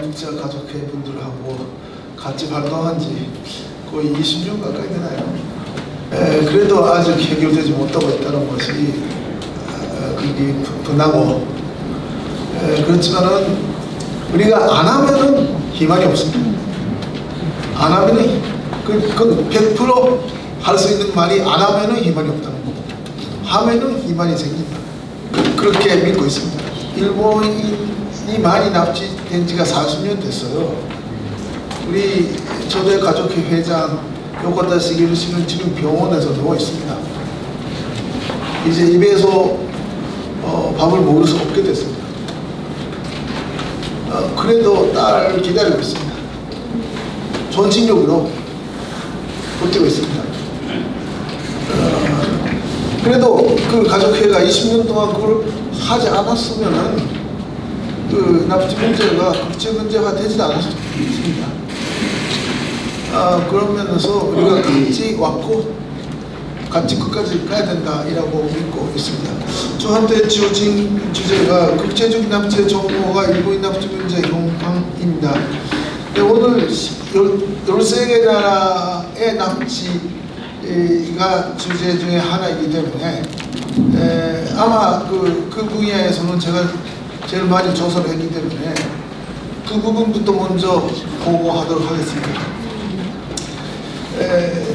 민자 가족회 분들하고 같이 활동한 지 거의 20년 가까이 되나요? 그래도 아직 해결되지 못하고 있다는 것이 그게 분하고, 그렇지만은 우리가 안 하면은 희망이 없습니다. 안 하면은 그 100% 할 수 있는 말이 안 하면은 희망이 없다는 거고, 하면은 희망이 생긴다. 그렇게 믿고 있습니다. 일본인이 많이 납치된 지가 40년 됐어요. 우리 저대 가족회 회장 요코타 시게루 씨는 지금 병원에서 누워 있습니다. 이제 입에서 밥을 먹을 수 없게 됐습니다. 그래도 딸을 기다리고 있습니다. 전신력으로 버티고 있습니다. 그래도 그 가족회가 20년 동안 그걸 하지 않았으면은 그 납치 문제가 국제 문제가 되지도 않았습니다. 그런 면에서 우리가 같이 왔고 같이 끝까지 가야 된다라고 믿고 있습니다. 저한테 지어진 주제가 국제적인 납치의 정보가 일본인 납치 문제 현황입니다. 오늘 13개 나라의 납치가 주제 중에 하나이기 때문에 아마 그 분야에서는 제가 제일 많이 조사를 했기 때문에 그 부분부터 먼저 보고하도록 하겠습니다.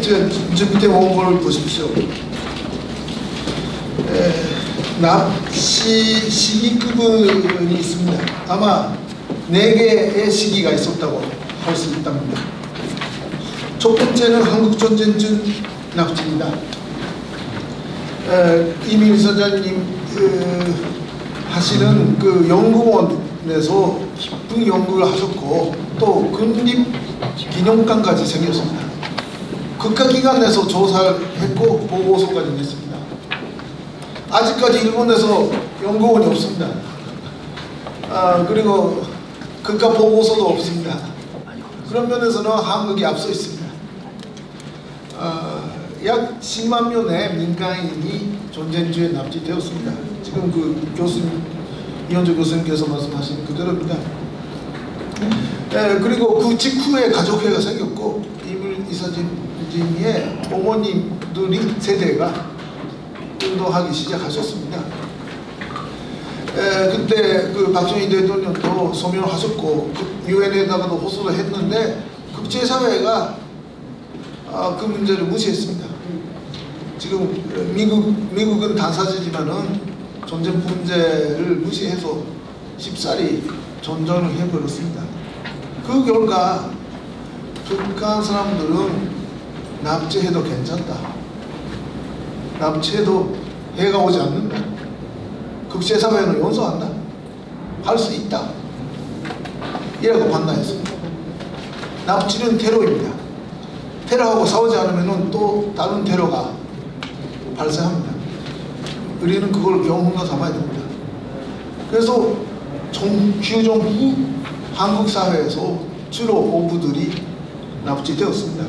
제가 준비된 원고를 보십시오. 납치 시기급은 있습니다. 아마 4개의 시기가 있었다고 할 수 있답니다. 첫 번째는 한국전쟁중 납치입니다. 이민희 선장님 하시는 그 연구원에서 깊은 연구를 하셨고 또 국립기념관까지 생겼습니다. 국가기관에서 조사를 했고 보고서까지 냈습니다. 아직까지 일본에서 연구원이 없습니다. 그리고 국가 보고서도 없습니다. 그런 면에서는 한국이 앞서 있습니다. 약 10만 명의 민간인이 전쟁주에 납치되었습니다. 지금 그 교수님, 이현주 교수님께서 말씀하신 그대로입니다. 그리고 그 직후에 가족회가 생겼고 이물 이사진의 어머님들이 세대가 운동하기 시작하셨습니다. 그때 그 박정희 대통령도 소명을 하셨고 유엔에다가도 호소를 했는데 국제사회가 그 문제를 무시했습니다. 지금 미국은 단사지지만은 전쟁 문제를 무시해서 쉽사리 전전을 해버렸습니다. 그 결과 북한 사람들은 납치해도 괜찮다. 납치해도 해가 오지 않는다. 국제사회는 용서한다. 할 수 있다. 이라고 판단했습니다. 납치는 테러입니다. 테러하고 싸우지 않으면 또 다른 테러가 발생합니다. 우리는 그걸 경험으로 삼아야 됩니다. 그래서 휴전 후 한국 사회에서 주로 어부들이 납치되었습니다.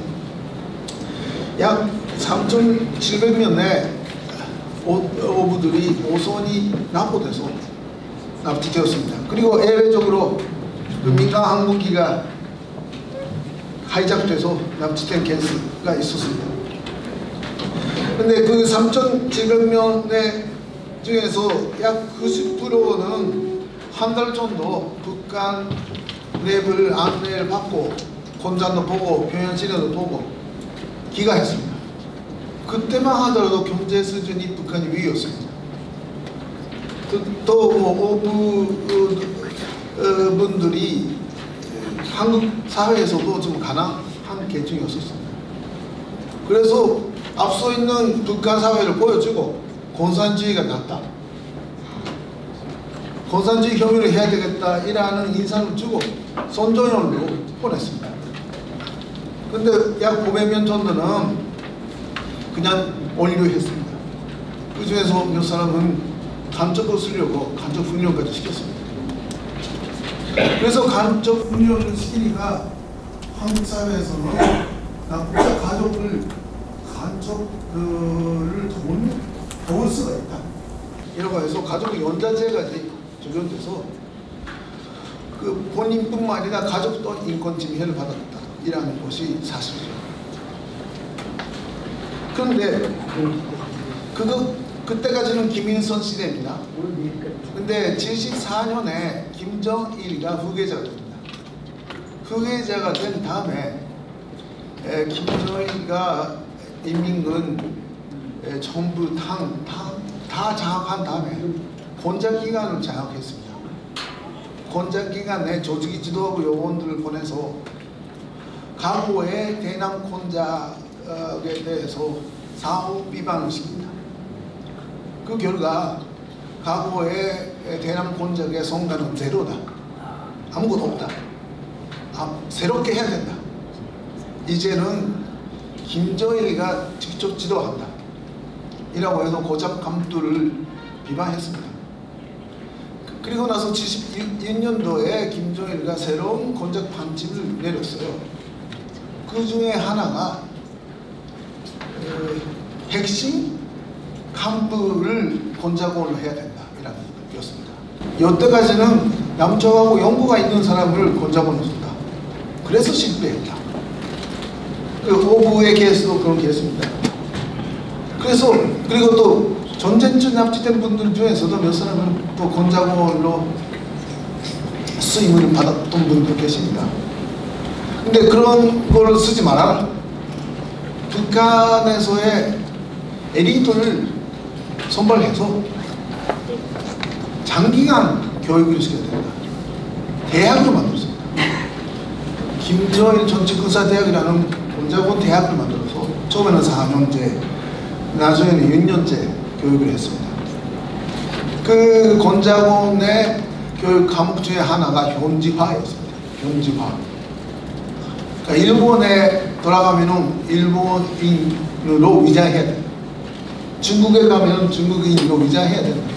약 3,700명의 어부들이 오선이 납포돼서 납치되었습니다. 그리고 예외적으로 그 민간 항공기가 하이작돼서 납치된 케이스가 있었습니다. 근데 그 3,700명의 중에서 약 90%는 한 달 정도 북한 내부를 안내를 받고 공장도 보고 평양시내도 보고 귀가했습니다. 그때만 하더라도 경제 수준이 북한이 위였습니다. 또 어부분들이 한국 사회에서도 좀 가난한 계층이었습니다. 그래서 앞서 있는 북한 사회를 보여주고 공산주의가 낫다. 공산주의 혐의를 해야 되겠다 이라는 인상을 주고 선전열로 보냈습니다. 근데 약 900명 정도는 그냥 원류했습니다. 그 중에서 몇 사람은 간첩을 쓰려고 간첩 훈련까지 시켰습니다. 그래서 간첩 훈련을 시키니까 한국 사회에서는 납치자 가족을 간첩을 도울 수가 있다. 이라고 해서 가족 연좌제까지 적용돼서 그 본인뿐만 아니라 가족도 인권 침해를 받았다라는 것이 사실이죠. 그런데 그때까지는 김일성 시대입니다. 근데 74년에 김정일이가 후계자가 됩니다. 후계자가 된 다음에 김정일이가 인민군 전부 다 장악한 다음에 권장기관을 장악했습니다. 권장기관에 조직이 지도하고 요원들을 보내서 과거의 대남 권작에 대해서 사후 비방을 시킵니다. 그 결과 과거의 대남 권작의 성과는 제로다. 아무것도 없다. 새롭게 해야 된다. 이제는 김정일이가 직접 지도한다. 이라고 해서 고작 감투를 비방했습니다. 그리고 나서 76년도에 김정일이가 새로운 권작 방침을 내렸어요. 그 중에 하나가 핵심 간부를 권작원으로 해야 된다. 이라는 것이었습니다. 여태까지는 남쪽하고 연고가 있는 사람을 권작원으로 쓴다. 그래서 실패했다. 오부의 케이스도 그런 케이스입니다. 그래서 그리고 또 전쟁중 납치된 분들 중에서도 몇 사람은 또 권작원으로 수임을 받았던 분들 계십니다. 근데 그런 걸 쓰지 말아라. 북한에서의 엘리트를 선발해서 장기간 교육을 시켜야 된다. 대학을 만들었습니다. 김정일 전체군사대학이라는 권작원 대학을 만들어서 처음에는 4년제, 나중에는 6년제 교육을 했습니다. 그 권작원의 교육 과목 중에 하나가 현지화였습니다. 현지화. 그러니까 일본에 돌아가면은 일본인으로 위장해야 된다. 중국에 가면은 중국인으로 위장해야 된다.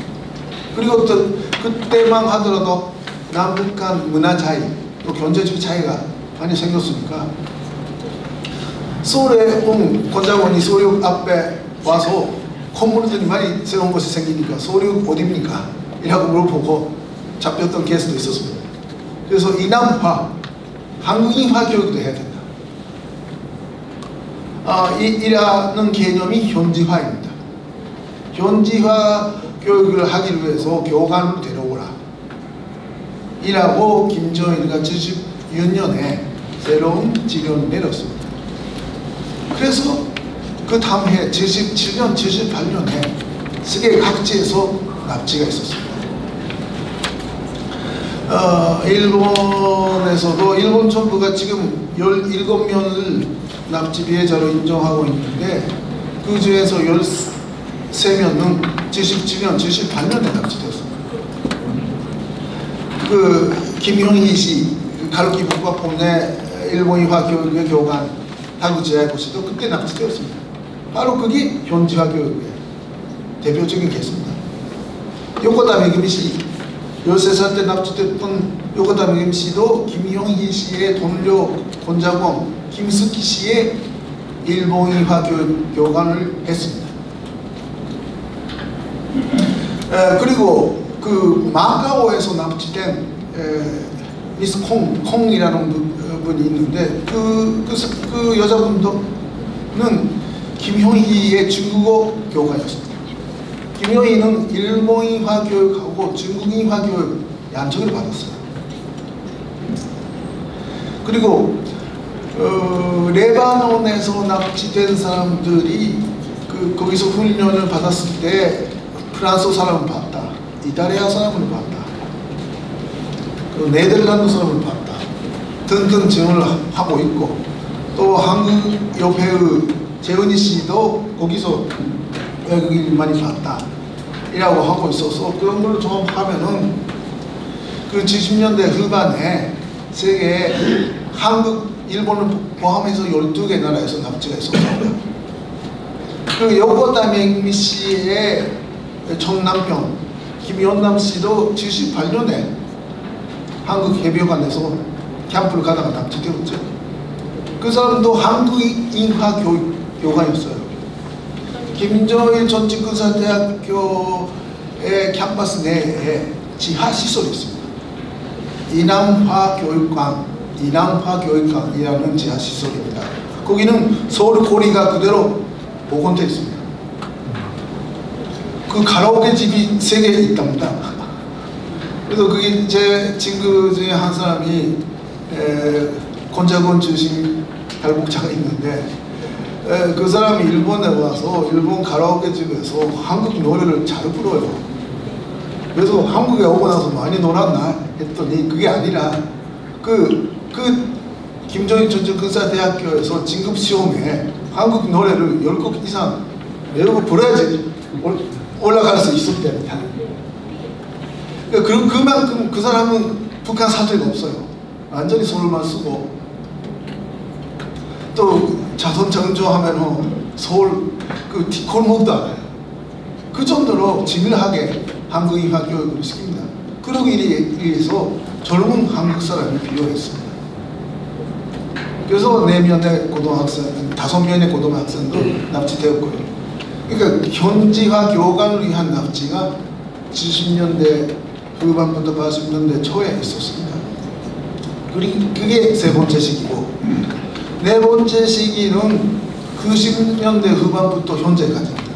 그리고 또 그때만 하더라도 남북한 문화 차이, 또 경제적 차이가 많이 생겼으니까 서울에 온 권작원이 서울역 앞에 와서 건물들이 많이 새로운 것이 생기니까 서울역 어디입니까? 이라고 물어보고 잡혔던 케이스도 있었습니다. 그래서 이남화, 한국인화 교육도 해야 된다. 이라는 개념이 현지화입니다. 현지화 교육을 하기 위해서 교관을 데려오라. 이라고 김정일이가 76년에 새로운 지령을 내렸습니다. 그래서 그 다음 해 77년, 78년에 세계 각지에서 납치가 있었습니다. 일본에서도 일본 정부가 지금 17명을 납치 피해자로 인정하고 있는데 그 중에서 13명은 77년, 78년에 납치되었습니다. 그 김용희 씨, 가르키 북과폰의 일본인화 교육의 교관 타구지아이고 씨도 그때 납치되었습니다. 바로 그게 현지화 교육의 대표적인 케이스입니다. 요코다 메기미 씨, 13살 때 납치됐던 요코다 메기미 씨도 김용희 씨의 동료 권작원 김스키 씨의 일본인화 교관을 했습니다. 그리고 그 마카오에서 납치된 미스 콩이라는 분이 있는데 그 여자분도는 김효희의 중국어 교관이었습니다. 김효희는 일본인화 교육하고 중국인화 교육 양쪽을 받았어요. 그리고 레바논에서 납치된 사람들이 거기서 훈련을 받았을 때 프랑스 사람을 봤다, 이탈리아 사람을 봤다, 그리고 네덜란드 사람을 봤다 등등 지원을 하고 있고, 또 한국협회의 재은희 씨도 거기서 외국인을 많이 봤다 이라고 하고 있어서 그런 걸 종합하면은 그 70년대 후반에 세계 한국, 일본을 포함해서 12개 나라에서 납치가 있었습니다. 그 요코다 메기미 씨의 전 남편 김연남 씨도 78년에 한국 해변관에서 캠프를 가다가 납치되었죠. 그 사람도 한국인화 교관이었어요. 김정일 전직군사대학교의 캠퍼스 내에 지하 시설이 있습니다. 인암화교육관이라는 지하시설입니다. 거기는 서울 고리가 그대로 복원되어 있습니다. 그 가라오케 집이 3개 있답니다. 그래서 그게 제 친구 중에 한 사람이 곤자곤 출신 탈북자가 있는데 그 사람이 일본에 와서 일본 가라오케 집에서 한국 노래를 잘 불러요. 그래서 한국에 오고 나서 많이 놀았나 했더니 그게 아니라 김정일 전쟁근사대학교에서 진급시험에 한국 노래를 10곡 이상 외우고 불러야지 올라갈 수 있었답니다. 그만큼 그 사람은 북한 사투리가 없어요. 완전히 서울만 쓰고, 또 자동차 운전하면 서울 그 뒷골목도 알아요. 그 정도로 진밀하게 한국 인화 교육을 시킵니다. 그러기 위해서 젊은 한국 사람이 필요했습니다. 그래서 4명의 고등학생, 5명의 고등학생도 납치되었고요. 그러니까 현지화 교관을 위한 납치가 70년대 후반부터 80년대 초에 있었습니다. 그게 3번째 시기고, 4번째 시기는 90년대 후반부터 현재까지입니다.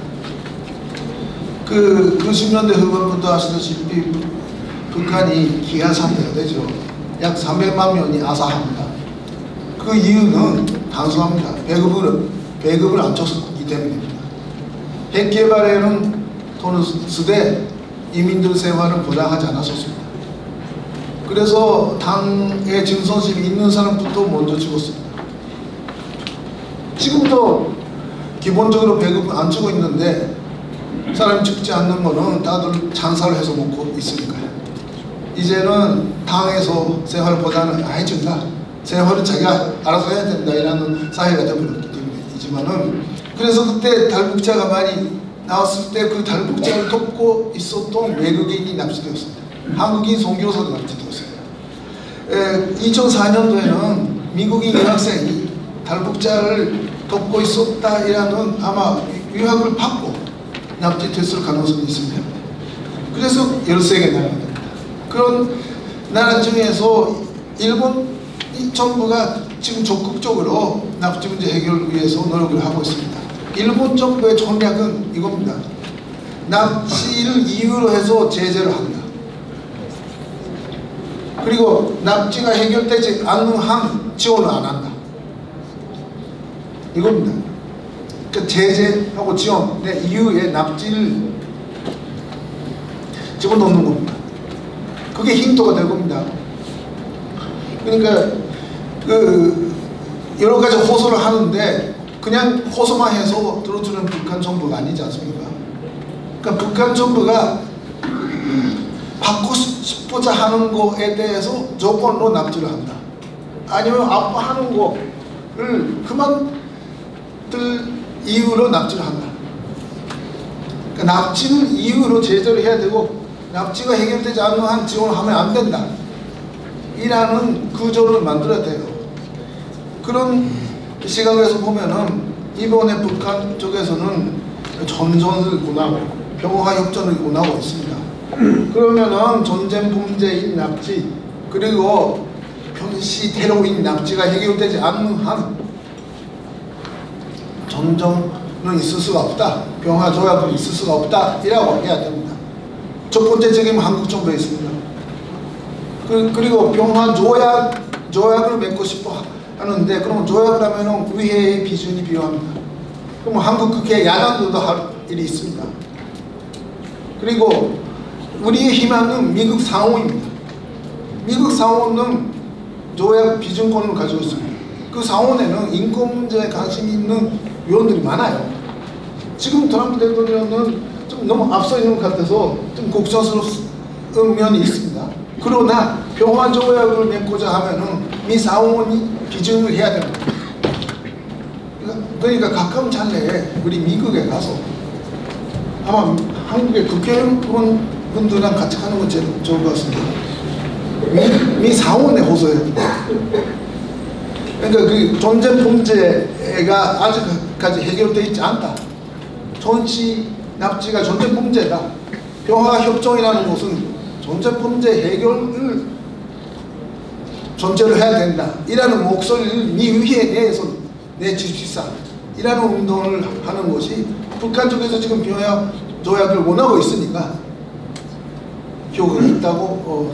90년대 후반부터 아시다시피 북한이 기아 상태가 되죠. 약 300만 명이 아사합니다. 그 이유는 단순합니다. 배급을 안 줬기 때문입니다. 핵 개발에는 돈을 쓰되 이민들 생활을 보장하지 않았었습니다. 그래서 당에 증손심이 있는 사람부터 먼저 죽었습니다. 지금도 기본적으로 배급을 안 주고 있는데 사람이 죽지 않는 거는 다들 장사를 해서 먹고 있으니까요. 이제는 당에서 생활 보장을 안 해준다. 생활은 자기가 알아서 해야 된다. 이라는 사회가 되어버렸기 때문이지만은, 그래서 그때 탈북자가 많이 나왔을 때 그 탈북자를 돕고 있었던 외국인이 납치되었습니다. 한국인 선교사도 납치되었습니다. 2004년도에는 미국인 유학생이 탈북자를 돕고 있었다라는 아마 유학을 받고 납치됐을 가능성이 있습니다. 그래서 13개 나라가 됩니다. 그런 나라 중에서 일본 정부가 지금 적극적으로 납치 문제 해결을 위해서 노력을 하고 있습니다. 일본 정부의 전략은 이겁니다. 납치를 이유로 해서 제재를 한다. 그리고 납치가 해결되지 않는 한 지원을 안 한다. 이겁니다. 그러니까 제재하고 지원의 이유에 납치를 집어넣는 겁니다. 그게 힌트가 될 겁니다. 그러니까 여러 가지 호소를 하는데 그냥 호소만 해서 들어주는 북한 정부가 아니지 않습니까? 그러니까 북한 정부가 받고 싶고자 하는 거에 대해서 조건으로 납치를 한다. 아니면 아파하는 거를 그만들 이유로 납치를 한다. 그러니까 납치는 이유로 제재를 해야 되고, 납치가 해결되지 않는 한 지원을 하면 안 된다. 이라는 구조를 만들어야 돼요. 그런 시각에서 보면은 이번에 북한 쪽에서는 전선을 권하고 평화 협정을 권하고 있습니다. 그러면은 전쟁 범죄인 납치, 그리고 평시 테러인 납치가 해결되지 않는 한 전쟁은 있을 수가 없다. 평화 조약은 있을 수가 없다. 이라고 해야 됩니다. 첫 번째 책임은 한국 정부에 있습니다. 그리고 평화 조약을 맺고 싶어 하는데, 그러면 조약을 하면은 의회의 비준이 필요합니다. 그럼 한국 국회 야당들도 할 일이 있습니다. 그리고 우리의 희망은 미국 상원입니다. 미국 상원은 조약 비준권을 가지고 있습니다. 그 상원에는 인권 문제에 관심이 있는 의원들이 많아요. 지금 트럼프 대통령은 좀 너무 앞서 있는 것 같아서 좀 걱정스러운 면이 있습니다. 그러나 평화 조약을 맺고자 하면은 미 상원이 비준을 해야 됩니다. 그러니까 가까운 장래에 우리 미국에 가서 아마 한국의 국회의원분들이랑 같이 하는 건 제일 좋을 것 같습니다. 미 상원에 호소해야 됩니다. 그러니까 그 전쟁 범죄가 아직까지 해결되어 있지 않다. 전시 납치가 전쟁 범죄다. 평화 협정이라는 것은 전쟁 범죄 해결을 존재를 해야 된다 이라는 목소리를 위에 내주십사 이라는 운동을 하는 것이 북한 쪽에서 지금 조약을 원하고 있으니까 효과가 있다고